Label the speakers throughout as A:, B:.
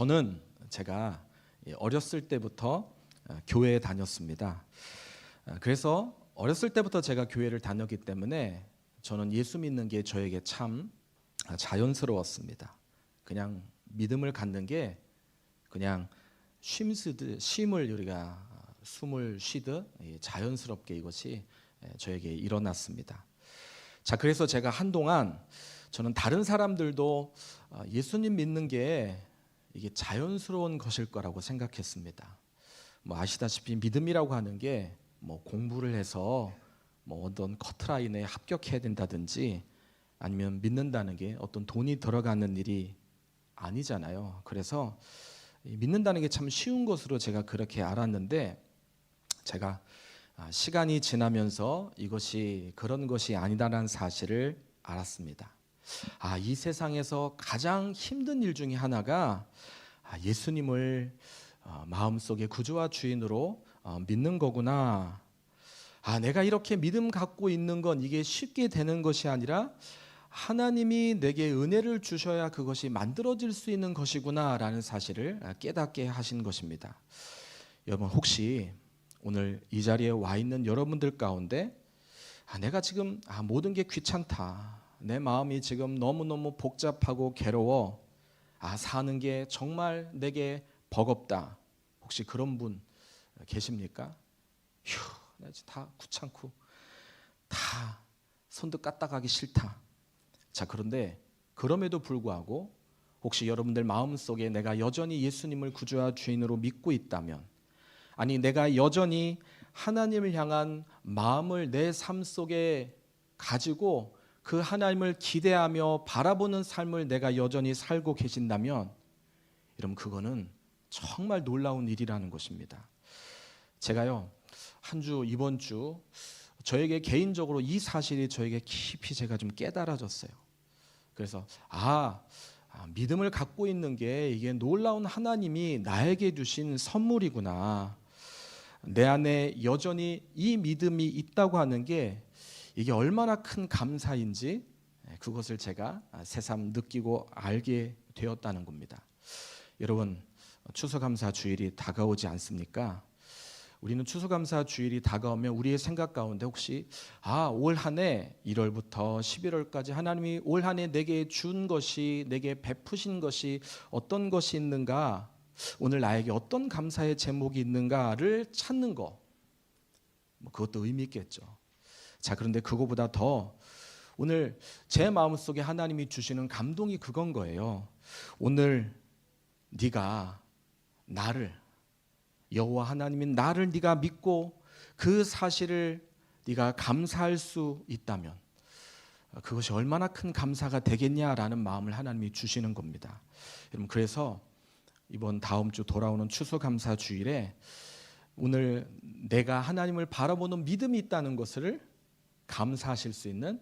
A: 저는 제가 어렸을 때부터 교회에 다녔습니다. 그래서 어렸을 때부터 제가 교회를 다녔기 때문에 저는 예수 믿는 게 저에게 참 자연스러웠습니다. 그냥 믿음을 갖는 게 그냥 쉼을 우리가 숨을 쉬듯 자연스럽게 이것이 저에게 일어났습니다. 자, 그래서 제가 한동안 저는 다른 사람들도 예수님 믿는 게 이게 자연스러운 것일 거라고 생각했습니다. 뭐 아시다시피 믿음이라고 하는 게 뭐 공부를 해서 뭐 어떤 커트라인에 합격해야 된다든지 아니면 믿는다는 게 어떤 돈이 들어가는 일이 아니잖아요. 그래서 믿는다는 게 참 쉬운 것으로 제가 그렇게 알았는데 제가 시간이 지나면서 이것이 그런 것이 아니다라는 사실을 알았습니다. 이 세상에서 가장 힘든 일 중에 하나가 예수님을 마음속에 구주와 주인으로 믿는 거구나. 내가 이렇게 믿음 갖고 있는 건 이게 쉽게 되는 것이 아니라 하나님이 내게 은혜를 주셔야 그것이 만들어질 수 있는 것이구나라는 사실을 깨닫게 하신 것입니다. 여러분, 혹시 오늘 이 자리에 와 있는 여러분들 가운데 내가 지금 모든 게 귀찮다, 내 마음이 지금 너무너무 복잡하고 괴로워, 사는 게 정말 내게 버겁다, 혹시 그런 분 계십니까? 나 다 귀찮고 다 손도 까딱하기 싫다. 자, 그런데 그럼에도 불구하고 혹시 여러분들 마음속에 내가 여전히 예수님을 구주와 주인으로 믿고 있다면, 아니 내가 여전히 하나님을 향한 마음을 내 삶 속에 가지고 그 하나님을 기대하며 바라보는 삶을 내가 여전히 살고 계신다면, 여러분 그거는 정말 놀라운 일이라는 것입니다. 제가요 이번 주 저에게 개인적으로 이 사실이 저에게 깊이 제가 좀 깨달아졌어요. 그래서 믿음을 갖고 있는 게 이게 놀라운 하나님이 나에게 주신 선물이구나. 내 안에 여전히 이 믿음이 있다고 하는 게 이게 얼마나 큰 감사인지 그것을 제가 새삼 느끼고 알게 되었다는 겁니다. 여러분, 추수감사 주일이 다가오지 않습니까? 우리는 추수감사 주일이 다가오면 우리의 생각 가운데 혹시 올 한 해 1월부터 11월까지 하나님이 올 한 해 내게 준 것이, 내게 베푸신 것이 어떤 것이 있는가, 오늘 나에게 어떤 감사의 제목이 있는가를 찾는 거, 그것도 의미 있겠죠. 자, 그런데 그거보다 더 오늘 제 마음속에 하나님이 주시는 감동이 그건 거예요. 오늘 네가 나를, 여호와 하나님인 나를 네가 믿고 그 사실을 네가 감사할 수 있다면 그것이 얼마나 큰 감사가 되겠냐라는 마음을 하나님이 주시는 겁니다. 여러분, 그래서 이번 다음 주 돌아오는 추수감사 주일에 오늘 내가 하나님을 바라보는 믿음이 있다는 것을 감사하실 수 있는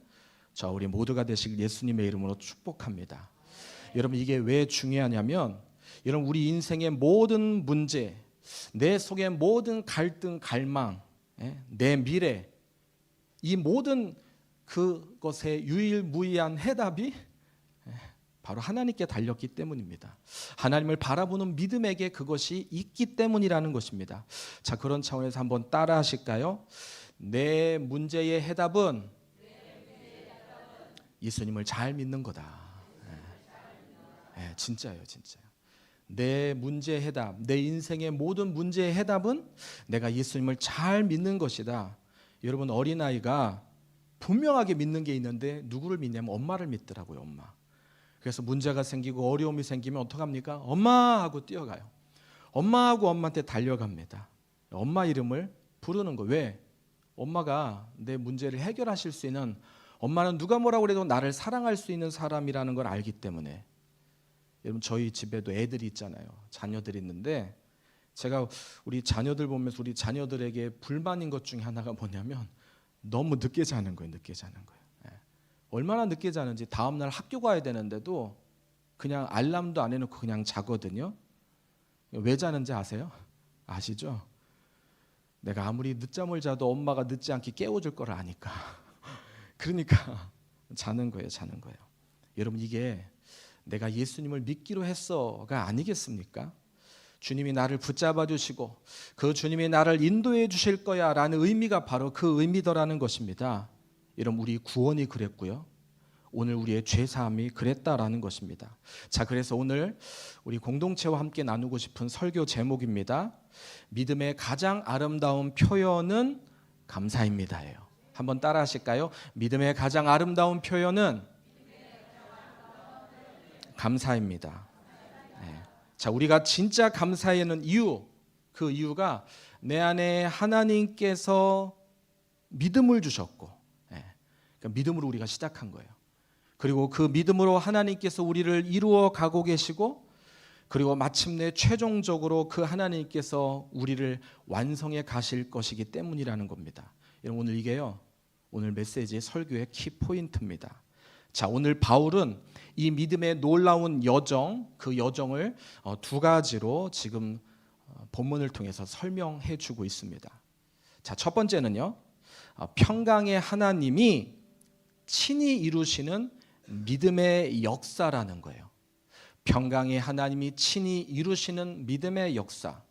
A: 우리 모두가 되시길 예수님의 이름으로 축복합니다. 여러분, 이게 왜 중요하냐면, 여러분 우리 인생의 모든 문제, 내 속의 모든 갈등, 갈망, 내 미래, 이 모든 그것의 유일무이한 해답이 바로 하나님께 달렸기 때문입니다. 하나님을 바라보는 믿음에게 그것이 있기 때문이라는 것입니다. 자, 그런 차원에서 한번 따라 하실까요? 내 문제의 해답은 예수님을 잘 믿는 거다. 진짜예요, 진짜. 내 문제의 해답, 내 인생의 모든 문제의 해답은 내가 예수님을 잘 믿는 것이다. 여러분, 어린아이가 분명하게 믿는 게 있는데 누구를 믿냐면 엄마를 믿더라고요. 엄마. 그래서 문제가 생기고 어려움이 생기면 어떡합니까? 엄마 하고 뛰어가요. 엄마하고 엄마한테 달려갑니다. 엄마 이름을 부르는 거. 왜? 엄마가 내 문제를 해결하실 수 있는, 엄마는 누가 뭐라고 그래도 나를 사랑할 수 있는 사람이라는 걸 알기 때문에. 여러분, 저희 집에도 애들이 있잖아요. 자녀들이 있는데 제가 우리 자녀들 보면서 우리 자녀들에게 불만인 것 중에 하나가 뭐냐면 너무 늦게 자는 거예요. 늦게 자는 거예요. 얼마나 늦게 자는지, 다음날 학교 가야 되는데도 그냥 알람도 안 해놓고 그냥 자거든요. 왜 자는지 아세요? 아시죠? 내가 아무리 늦잠을 자도 엄마가 늦지 않게 깨워줄 걸 아니까. 그러니까 자는 거예요. 자는 거예요. 여러분, 이게 내가 예수님을 믿기로 했어가 아니겠습니까? 주님이 나를 붙잡아 주시고 그 주님이 나를 인도해 주실 거야 라는 의미가 바로 그 의미더라는 것입니다. 여러분, 우리 구원이 그랬고요, 오늘 우리의 죄사함이 그랬다라는 것입니다. 자, 그래서 오늘 우리 공동체와 함께 나누고 싶은 설교 제목입니다. 믿음의 가장 아름다운 표현은 감사입니다예요. 한번 따라 하실까요? 믿음의 가장 아름다운 표현은 감사입니다. 네. 자, 우리가 진짜 감사하는 이유, 그 이유가 내 안에 하나님께서 믿음을 주셨고, 네. 그러니까 믿음으로 우리가 시작한 거예요. 그리고 그 믿음으로 하나님께서 우리를 이루어 가고 계시고, 그리고 마침내 최종적으로 그 하나님께서 우리를 완성해 가실 것이기 때문이라는 겁니다. 여러분, 오늘 이게요, 오늘 메시지의 설교의 키포인트입니다. 자, 오늘 바울은 이 믿음의 놀라운 여정, 그 여정을 두 가지로 지금 본문을 통해서 설명해 주고 있습니다. 자, 첫 번째는요, 평강의 하나님이 친히 이루시는 믿음의 역사라는 거예요. 평강의 하나님이 친히 이루시는 믿음의 역사.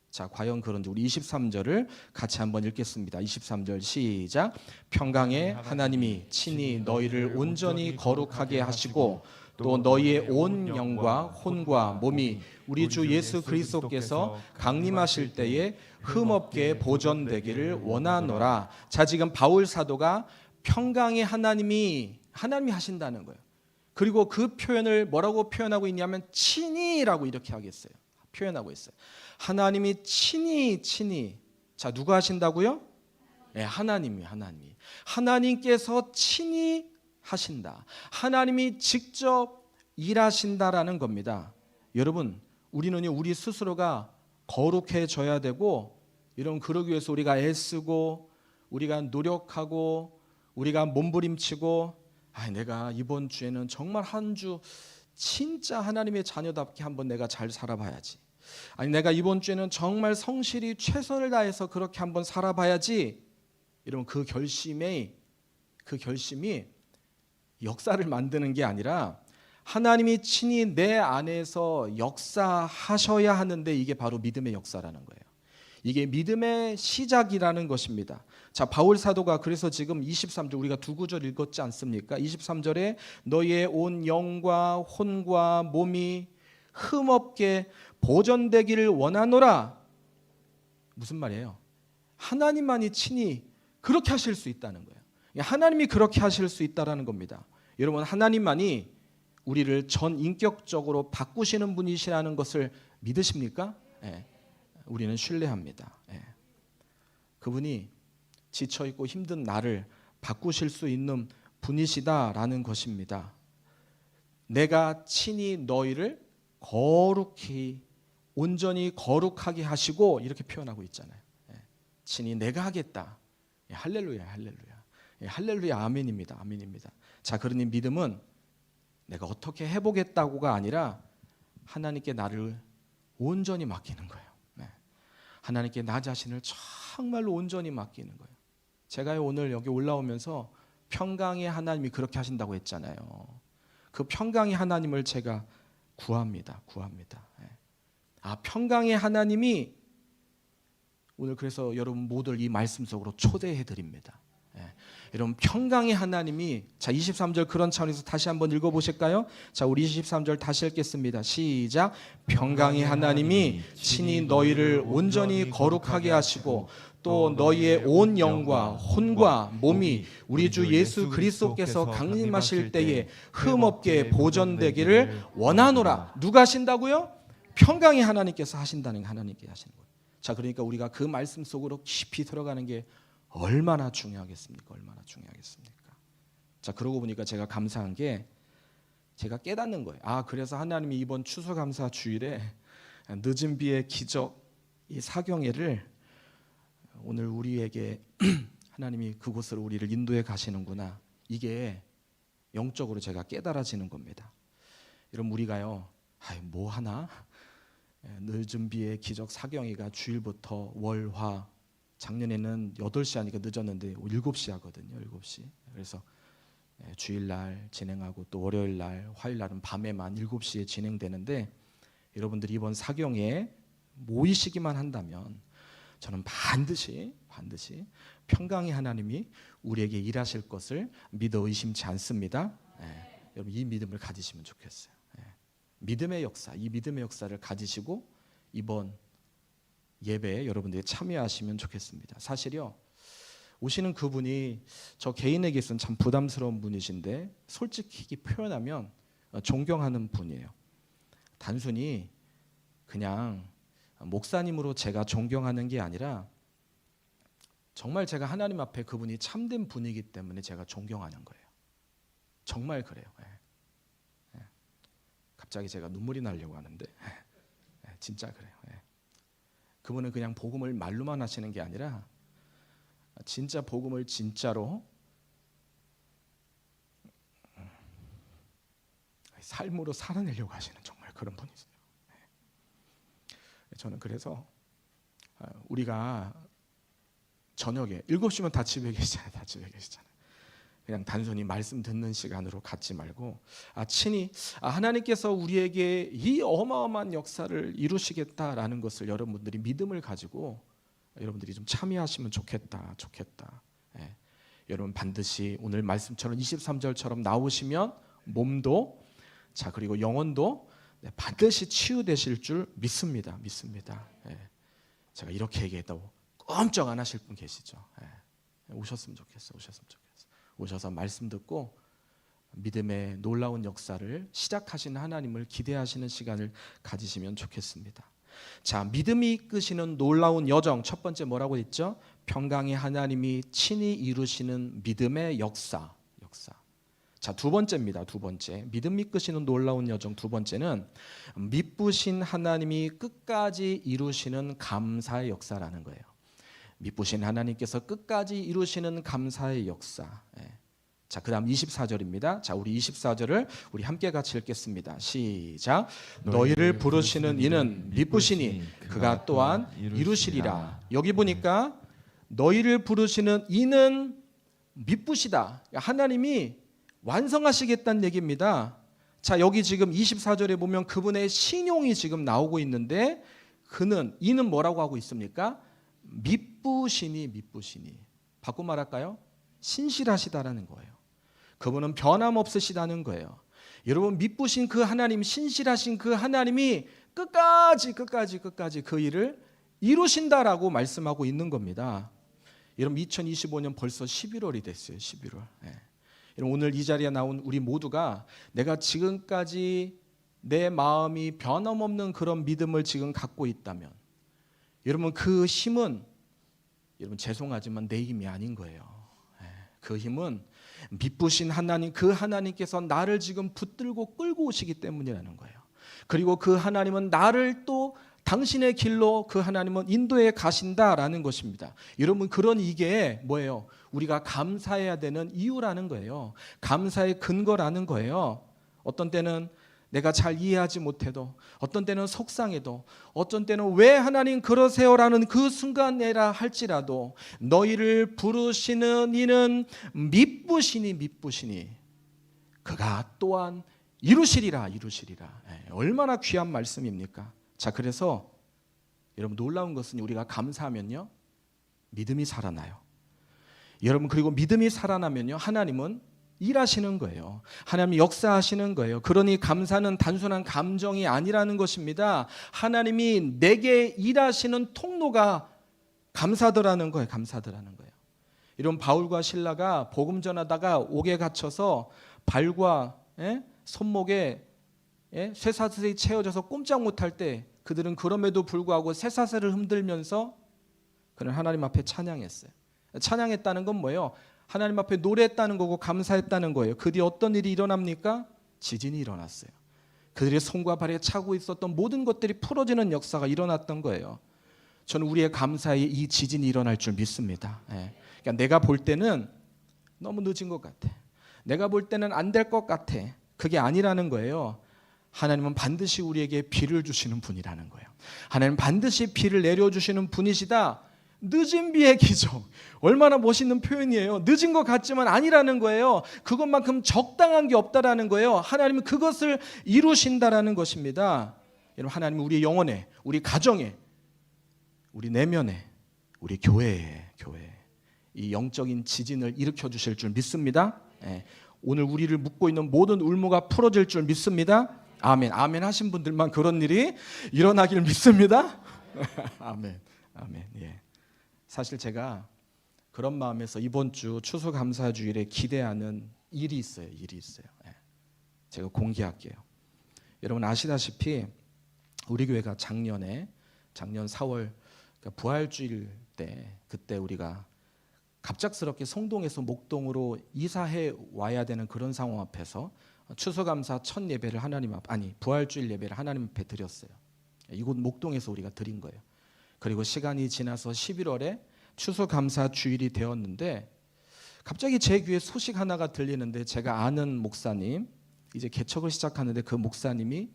A: 자, 과연 그런지 우리 23절을 같이 한번 읽겠습니다. 23절 시작. 평강의 하나님이 친히 너희를 온전히 거룩하게 하시고 또 너희의 온 영과 혼과 몸이 우리 주 예수 그리스도께서 강림하실 때에 흠없게 보존되기를 원하노라. 자, 지금 바울 사도가 평강의 하나님이 하신다는 거예요. 그리고 그 표현을 뭐라고 표현하고 있냐면 친히라고 이렇게 하겠어요. 표현하고 있어요. 하나님이 친히. 자, 누가 하신다고요? 네, 하나님이. 하나님께서 친히 하신다. 하나님이 직접 일하신다라는 겁니다. 여러분, 우리는요, 우리 스스로가 거룩해져야 되고, 이런 그러기 위해서 우리가 애쓰고 우리가 노력하고 우리가 몸부림치고, 내가 이번 주에는 정말 한 주 진짜 하나님의 자녀답게 한번 내가 잘 살아봐야지. 내가 이번 주에는 정말 성실히 최선을 다해서 그렇게 한번 살아봐야지. 이런 그 결심이 역사를 만드는 게 아니라 하나님이 친히 내 안에서 역사하셔야 하는데, 이게 바로 믿음의 역사라는 거예요. 이게 믿음의 시작이라는 것입니다. 자, 바울 사도가 그래서 지금 23절 우리가 두 구절 읽었지 않습니까? 23절에 너희의 온 영과 혼과 몸이 흠없게 보존되기를 원하노라. 무슨 말이에요? 하나님만이 친히 그렇게 하실 수 있다는 거예요. 하나님이 그렇게 하실 수 있다라는 겁니다. 여러분, 하나님만이 우리를 전인격적으로 바꾸시는 분이시라는 것을 믿으십니까? 네. 우리는 신뢰합니다. 네. 그분이 지쳐있고 힘든 나를 바꾸실 수 있는 분이시다라는 것입니다. 내가 친히 너희를 거룩히 온전히 거룩하게 하시고, 이렇게 표현하고 있잖아요. 친히 내가 하겠다. 할렐루야. 할렐루야. 아멘입니다. 자, 그러니 믿음은 내가 어떻게 해보겠다고가 아니라 하나님께 나를 온전히 맡기는 거예요. 하나님께 나 자신을 정말로 온전히 맡기는 거예요. 제가 오늘 여기 올라오면서 평강의 하나님이 그렇게 하신다고 했잖아요. 그 평강의 하나님을 제가 구합니다. 평강의 하나님이 오늘 그래서 여러분 모두를 이 말씀 속으로 초대해 드립니다. 여러분, 평강의 하나님이, 자, 23절 그런 차원에서 다시 한번 읽어보실까요? 자, 우리 23절 다시 읽겠습니다. 시작. 평강의 하나님이 친히 너희를 온전히 거룩하게 하시고 또 너희의 온 영과 혼과 몸이 우리 주 예수 그리스도께서 강림하실 때에 흠없게 보존되기를 원하노라. 누가 하신다고요? 평강의 하나님께서 하신다는 게 하나님께 하시는 거예요. 자, 그러니까 우리가 그 말씀 속으로 깊이 들어가는 게 얼마나 중요하겠습니까? 자, 그러고 보니까 제가 감사한 게 제가 깨닫는 거예요. 그래서 하나님이 이번 추수감사 주일에 늦은 비의 기적, 이 사경회를 오늘 우리에게 하나님이 그곳으로 우리를 인도해 가시는구나. 이게 영적으로 제가 깨달아지는 겁니다. 여러분, 우리가요, 뭐 하나? 늦은 비의 기적 사경회가 주일부터 월, 화, 작년에는 8시 하니까 늦었는데 7시 하거든요. 7시. 그래서 주일날 진행하고 또 월요일날, 화요일날은 밤에만 7시에 진행되는데 여러분들이 이번 사경에 모이시기만 한다면 저는 반드시 평강의 하나님이 우리에게 일하실 것을 믿어 의심치 않습니다. 여러분 이 믿음을 가지시면 좋겠어요. 믿음의 역사, 이 믿음의 역사를 가지시고 이번 예배에 여러분들이 참여하시면 좋겠습니다. 사실요, 오시는 그분이 저 개인에게 있어서는 참 부담스러운 분이신데 솔직히 표현하면 존경하는 분이에요. 단순히 그냥 목사님으로 제가 존경하는 게 아니라 정말 제가 하나님 앞에 그분이 참된 분이기 때문에 제가 존경하는 거예요. 정말 그래요. 갑자기 제가 눈물이 나려고 하는데 진짜 그래요. 그분은 그냥 복음을 말로만 하시는 게 아니라 진짜 복음을 진짜로 삶으로 살아내려고 하시는 정말 그런 분이세요. 저는 그래서 우리가 저녁에 7시면 다 집에 계시잖아요. 그냥 단순히 말씀 듣는 시간으로 갖지 말고 친히 하나님께서 우리에게 이 어마어마한 역사를 이루시겠다라는 것을 여러분들이 믿음을 가지고 여러분들이 좀 참여하시면 좋겠다. 여러분 반드시 오늘 말씀처럼 23절처럼 나오시면 몸도 그리고 영혼도 반드시 치유되실 줄 믿습니다. 제가 이렇게 얘기했다고 꼼짝 안 하실 분 계시죠? 오셨으면 좋겠어요. 오셔서 말씀 듣고 믿음의 놀라운 역사를 시작하시는 하나님을 기대하시는 시간을 가지시면 좋겠습니다. 자, 믿음이 이끄시는 놀라운 여정, 첫 번째 뭐라고 했죠? 평강의 하나님이 친히 이루시는 믿음의 역사. 자, 두 번째입니다. 믿음 이끄시는 놀라운 여정 두 번째는 미쁘신 하나님이 끝까지 이루시는 감사의 역사라는 거예요. 미쁘신 하나님께서 끝까지 이루시는 감사의 역사. 자, 그 다음 24절입니다. 자, 우리 24절을 우리 함께 같이 읽겠습니다. 시작. 너희를 부르시는 이는 미쁘시니 그가 또한 이루시리라. 여기 보니까 너희를 부르시는 이는 미쁘시다. 하나님이 완성하시겠다는 얘기입니다. 자, 여기 지금 24절에 보면 그분의 신용이 지금 나오고 있는데 이는 뭐라고 하고 있습니까? 미쁘시니. 바꿔 말할까요? 신실하시다라는 거예요. 그분은 변함없으시다는 거예요. 여러분 미쁘신 그 하나님, 신실하신 그 하나님이 끝까지 그 일을 이루신다라고 말씀하고 있는 겁니다. 여러분 2025년 벌써 11월이 됐어요. 11월. 여러분 오늘 이 자리에 나온 우리 모두가 내가 지금까지 내 마음이 변함없는 그런 믿음을 지금 갖고 있다면 여러분 그 힘은 여러분 죄송하지만 내 힘이 아닌 거예요. 그 힘은 미쁘신 하나님, 그 하나님께서 나를 지금 붙들고 끌고 오시기 때문이라는 거예요. 그리고 그 하나님은 나를 또 당신의 길로 그 하나님은 인도해 가신다라는 것입니다. 여러분 그런 이게 뭐예요? 우리가 감사해야 되는 이유라는 거예요. 감사의 근거라는 거예요. 어떤 때는 내가 잘 이해하지 못해도, 어떤 때는 속상해도, 어떤 때는 왜 하나님 그러세요라는 그 순간에라 할지라도 너희를 부르시는 이는 미쁘시니 그가 또한 이루시리라. 얼마나 귀한 말씀입니까? 자, 그래서 여러분 놀라운 것은 우리가 감사하면요 믿음이 살아나요. 여러분 그리고 믿음이 살아나면요 하나님은 일하시는 거예요. 하나님이 역사하시는 거예요. 그러니 감사는 단순한 감정이 아니라는 것입니다. 하나님이 내게 일하시는 통로가 감사더라는 거예요. 이런 바울과 실라가 복음 전하다가 옥에 갇혀서 발과 손목에 쇠사슬이 채워져서 꼼짝 못할 때 그들은 그럼에도 불구하고 쇠사슬을 흔들면서 그는 하나님 앞에 찬양했어요. 찬양했다는 건 뭐예요? 하나님 앞에 노래했다는 거고 감사했다는 거예요. 그 뒤에 어떤 일이 일어납니까? 지진이 일어났어요. 그들의 손과 발에 차고 있었던 모든 것들이 풀어지는 역사가 일어났던 거예요. 저는 우리의 감사에 이 지진이 일어날 줄 믿습니다. 그러니까 내가 볼 때는 너무 늦은 것 같아. 내가 볼 때는 안 될 것 같아. 그게 아니라는 거예요. 하나님은 반드시 우리에게 비를 주시는 분이라는 거예요. 하나님은 반드시 비를 내려주시는 분이시다. 늦은 비의 기적. 얼마나 멋있는 표현이에요. 늦은 것 같지만 아니라는 거예요. 그것만큼 적당한 게 없다라는 거예요. 하나님은 그것을 이루신다라는 것입니다. 여러분, 하나님은 우리 영혼에, 우리 가정에, 우리 내면에, 우리 교회에 이 영적인 지진을 일으켜 주실 줄 믿습니다. 오늘 우리를 묶고 있는 모든 울무가 풀어질 줄 믿습니다. 아멘. 아멘 하신 분들만 그런 일이 일어나길 믿습니다. 아멘. 아멘. 예. 사실 제가 그런 마음에서 이번 주 추수감사주일에 기대하는 일이 있어요. 예. 제가 공개할게요. 여러분 아시다시피 우리 교회가 작년 4월 그러니까 부활주일 때 그때 우리가 갑작스럽게 성동에서 목동으로 이사해 와야 되는 그런 상황 앞에서 추수감사 첫 예배를 부활주일 예배를 하나님 앞에 드렸어요. 이곳 목동에서 우리가 드린 거예요. 그리고 시간이 지나서 11월에 추수감사 주일이 되었는데 갑자기 제 귀에 소식 하나가 들리는데 제가 아는 목사님 이제 개척을 시작하는데 그 목사님이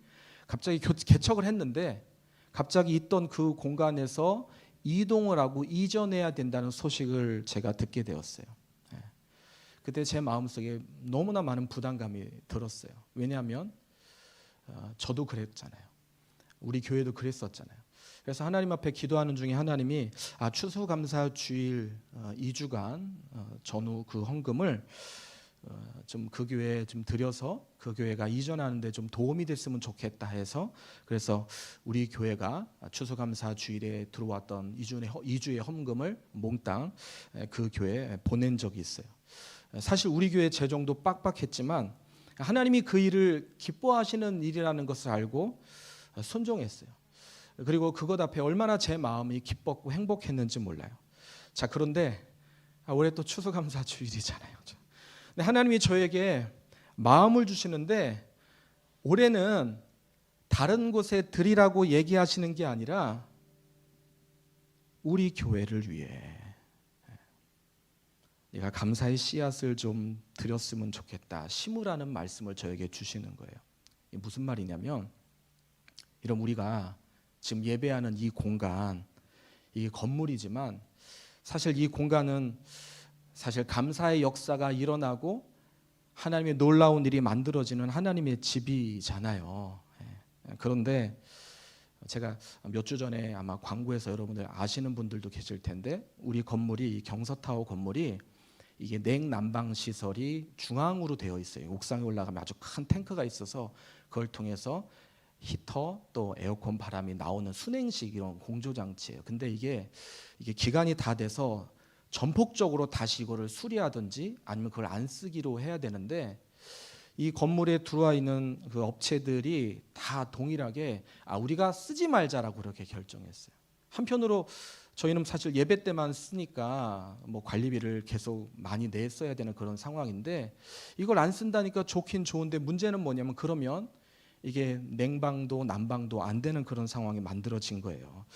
A: 갑자기 개척을 했는데 갑자기 있던 그 공간에서 이동을 하고 이전해야 된다는 소식을 제가 듣게 되었어요. 그때 제 마음속에 너무나 많은 부담감이 들었어요. 왜냐하면 저도 그랬잖아요. 우리 교회도 그랬었잖아요. 그래서 하나님 앞에 기도하는 중에 하나님이 추수감사주일 2주간 전후 그 헌금을 좀 그 교회에 좀 드려서 그 교회가 이전하는데 좀 도움이 됐으면 좋겠다 해서 그래서 우리 교회가 추수감사 주일에 들어왔던 2주의 헌금을 몽땅 그 교회에 보낸 적이 있어요. 사실 우리 교회 재정도 빡빡했지만 하나님이 그 일을 기뻐하시는 일이라는 것을 알고 순종했어요. 그리고 그것 앞에 얼마나 제 마음이 기뻤고 행복했는지 몰라요. 자, 그런데 올해 또 추수감사 주일이잖아요. 근데 하나님이 저에게 마음을 주시는데 올해는 다른 곳에 드리라고 얘기하시는 게 아니라 우리 교회를 위해 내가 감사의 씨앗을 좀 드렸으면 좋겠다 심으라는 말씀을 저에게 주시는 거예요. 이게 무슨 말이냐면 이런 우리가 지금 예배하는 이 공간 이게 건물이지만 사실 이 공간은 사실 감사의 역사가 일어나고 하나님의 놀라운 일이 만들어지는 하나님의 집이잖아요. 그런데 제가 몇 주 전에 아마 광고에서 여러분들 아시는 분들도 계실 텐데 우리 건물이 경서타워 건물이 이게 냉난방 시설이 중앙으로 되어 있어요. 옥상에 올라가면 아주 큰 탱크가 있어서 그걸 통해서 히터 또 에어컨 바람이 나오는 순행식 이런 공조 장치예요. 근데 이게 기간이 다 돼서 전폭적으로 다시 이거를 수리하든지 아니면 그걸 안 쓰기로 해야 되는데 이 건물에 들어와 있는 그 업체들이 다 동일하게 우리가 쓰지 말자라고 그렇게 결정했어요. 한편으로 저희는 사실 예배 때만 쓰니까 뭐 관리비를 계속 많이 냈어야 되는 그런 상황인데 이걸 안 쓴다니까 좋긴 좋은데 문제는 뭐냐면 그러면 이게 냉방도 난방도 안 되는 그런 상황이 만들어진 거예요.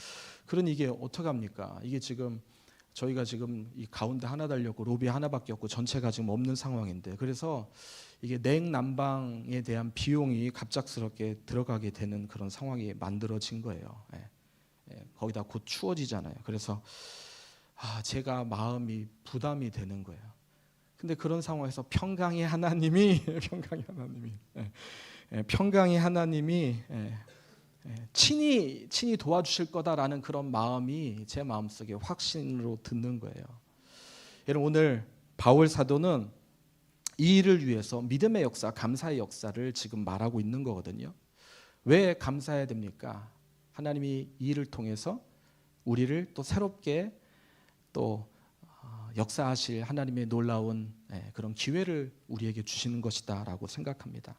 A: 그러니 이게 어떡합니까? 이게 지금 저희가 지금 이 가운데 하나 달렸고 로비 하나밖에 없고 전체가 지금 없는 상황인데 그래서 이게 냉난방에 대한 비용이 갑작스럽게 들어가게 되는 그런 상황이 만들어진 거예요. 거기다 곧 추워지잖아요. 그래서 제가 마음이 부담이 되는 거예요. 근데 그런 상황에서 평강의 하나님이 친히 도와주실 거다라는 그런 마음이 제 마음속에 확신으로 드는 거예요. 여러분 오늘 바울 사도는 이 일을 위해서 믿음의 역사, 감사의 역사를 지금 말하고 있는 거거든요. 왜 감사해야 됩니까? 하나님이 이 일을 통해서 우리를 또 새롭게 또 역사하실 하나님의 놀라운 그런 기회를 우리에게 주시는 것이다라고 생각합니다.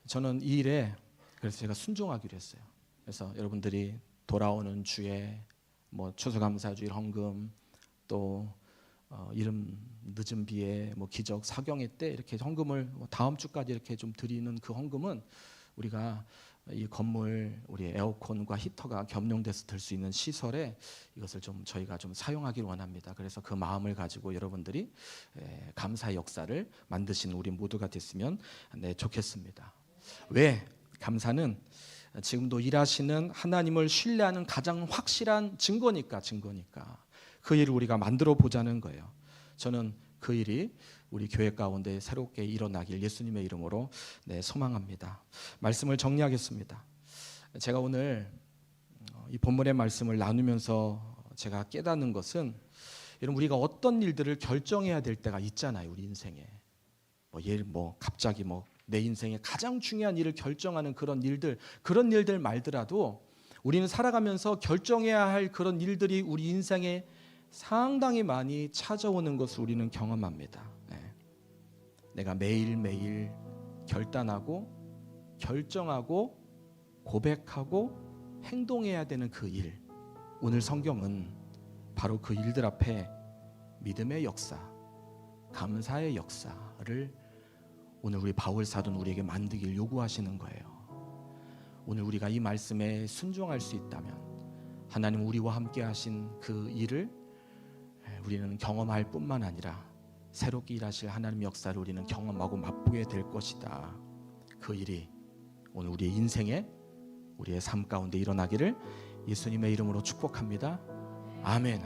A: 저는 이 일에 그래서 제가 순종하기로 했어요. 그래서 여러분들이 돌아오는 주에 뭐 추수감사주일 헌금 또 이름 늦은 비에 뭐 기적 사경회 때 이렇게 헌금을 다음 주까지 이렇게 좀 드리는 그 헌금은 우리가 이 건물 우리 에어컨과 히터가 겸용돼서 들 수 있는 시설에 이것을 좀 저희가 좀 사용하기를 원합니다. 그래서 그 마음을 가지고 여러분들이 감사의 역사를 만드시는 우리 모두가 됐으면 좋겠습니다. 왜? 감사는 지금도 일하시는 하나님을 신뢰하는 가장 확실한 증거니까. 그 일을 우리가 만들어 보자는 거예요. 저는 그 일이 우리 교회 가운데 새롭게 일어나길 예수님의 이름으로 소망합니다. 말씀을 정리하겠습니다. 제가 오늘 이 본문의 말씀을 나누면서 제가 깨닫는 것은, 여러분, 우리가 어떤 일들을 결정해야 될 때가 있잖아요. 우리 인생에 갑자기 내 인생의 가장 중요한 일을 결정하는 그런 일들 말더라도 우리는 살아가면서 결정해야 할 그런 일들이 우리 인생에 상당히 많이 찾아오는 것을 우리는 경험합니다. 내가 매일매일 결단하고 결정하고 고백하고 행동해야 되는 그 일, 오늘 성경은 바로 그 일들 앞에 믿음의 역사, 감사의 역사를 오늘 우리 바울 사도는 우리에게 만들길 요구하시는 거예요. 오늘 우리가 이 말씀에 순종할 수 있다면 하나님 우리와 함께 하신 그 일을 우리는 경험할 뿐만 아니라 새롭게 일하실 하나님의 역사를 우리는 경험하고 맛보게 될 것이다. 그 일이 오늘 우리의 인생에, 우리의 삶 가운데 일어나기를 예수님의 이름으로 축복합니다. 아멘.